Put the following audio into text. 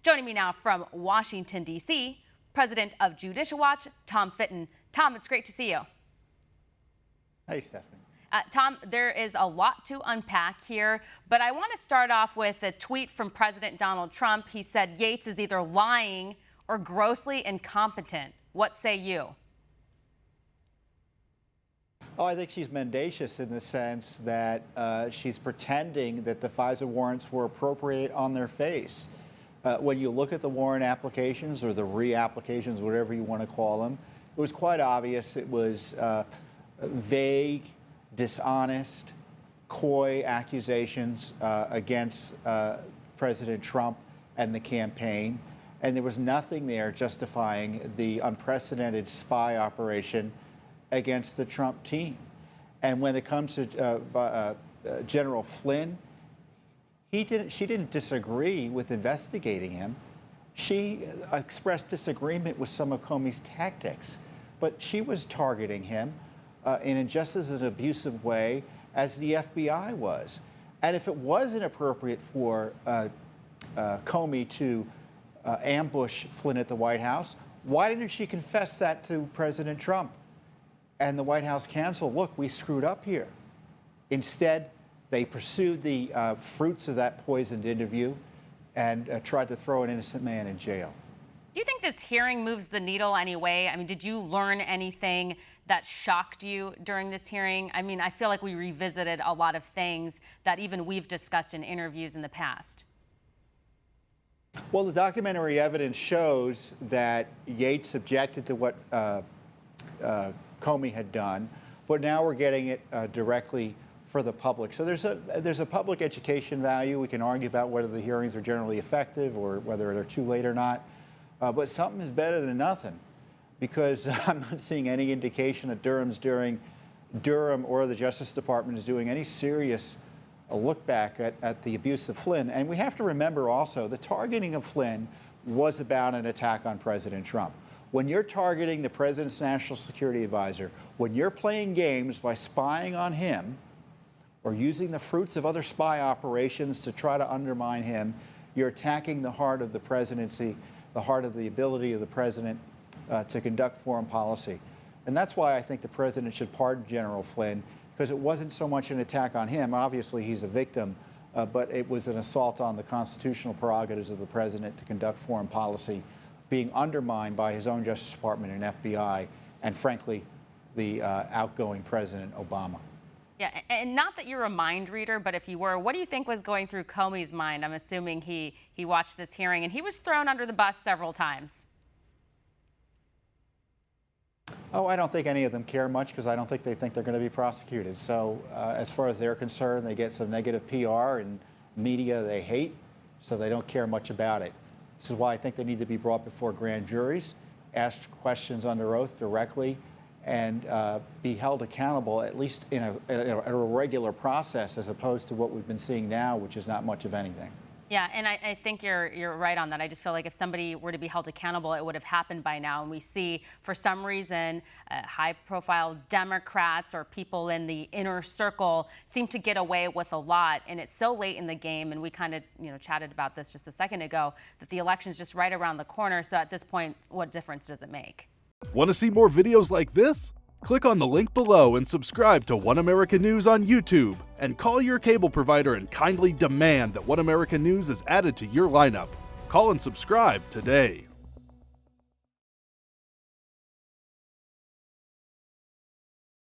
Joining me now from Washington, D.C., President of Judicial Watch, Tom Fitton. Tom, it's great to see you. Hey, Stephanie. Tom, there is a lot to unpack here, but I want to start off with a tweet from President Donald Trump. He said Yates is either lying or grossly incompetent. What say you? Oh, I think she's mendacious in the sense that she's pretending that the FISA warrants were appropriate on their face. When you look at the warrant applications or the reapplications, whatever you want to call them, it was quite obvious it was vague, dishonest, coy accusations against President Trump and the campaign. And there was nothing there justifying the unprecedented spy operation against the Trump team. And when it comes to General Flynn, she didn't disagree with investigating him. She expressed disagreement with some of Comey's tactics, but she was targeting him in just as an abusive way as the FBI was. And if it was inappropriate for Comey to ambush Flynn at the White House, why didn't she confess that to President Trump and the White House counsel? Look, we screwed up here. Instead, they pursued the fruits of that poisoned interview and tried to throw an innocent man in jail. Do you think this hearing moves the needle anyway? I mean, did you learn anything that shocked you during this hearing? I mean, I feel like we revisited a lot of things that even we've discussed in interviews in the past. Well, the documentary evidence shows that Yates objected to what Comey had done, but now we're getting it directly for the public. So there's a public education value. We can argue about whether the hearings are generally effective or whether they're too late or not. But something is better than nothing, because I'm not seeing any indication that Durham or the Justice Department is doing any serious look back at the abuse of Flynn. And we have to remember also the targeting of Flynn was about an attack on President Trump. When you're targeting the president's national security advisor, when you're playing games by spying on him or using the fruits of other spy operations to try to undermine him, you're attacking the heart of the presidency, the heart of the ability of the president to conduct foreign policy. And that's why I think the president should pardon General Flynn, because it wasn't so much an attack on him. Obviously, he's a victim, but it was an assault on the constitutional prerogatives of the president to conduct foreign policy, being undermined by his own Justice Department and FBI, and frankly, the outgoing President Obama. Yeah, and not that you're a mind reader, but if you were, what do you think was going through Comey's mind? I'm assuming he watched this hearing, and he was thrown under the bus several times. Oh, I don't think any of them care much, because I don't think they think they're going to be prosecuted. So as far as they're concerned, they get some negative PR and media they hate, so they don't care much about it. This is why I think they need to be brought before grand juries, asked questions under oath directly, and be held accountable, at least in a regular process, as opposed to what we've been seeing now, which is not much of anything. Yeah, and I think you're right on that. I just feel like if somebody were to be held accountable, it would have happened by now. And we see, for some reason, high-profile Democrats or people in the inner circle seem to get away with a lot. And it's so late in the game, and we kind of chatted about this just a second ago, that the election's just right around the corner. So at this point, what difference does it make? Want to see more videos like this? Click on the link below and subscribe to One America News on YouTube, and call your cable provider and kindly demand that One America News is added to your lineup. Call and subscribe today.